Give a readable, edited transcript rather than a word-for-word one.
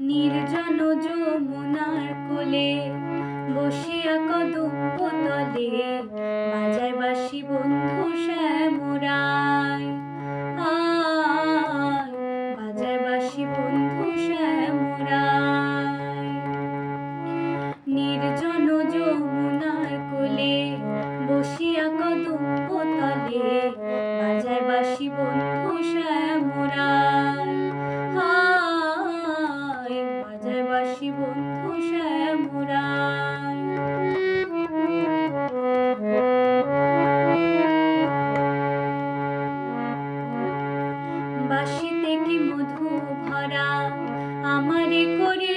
নির্জন যমুনার কোলে বসিয়া কদম্ব তলে বাজায় বাঁশি বন্ধু শ্যামরায়। আয় বাজায় বাঁশি বন্ধু শ্যামরায়। নির্জন যমুনার কোলে বসিয়া কদম্ব তলে বাজায় বাঁশি বন্ধু শ্যামরায়। বাজায় বাঁশি বন্ধু শ্যামরায়। বাঁশিতে কি মধু ভরা আমারে করে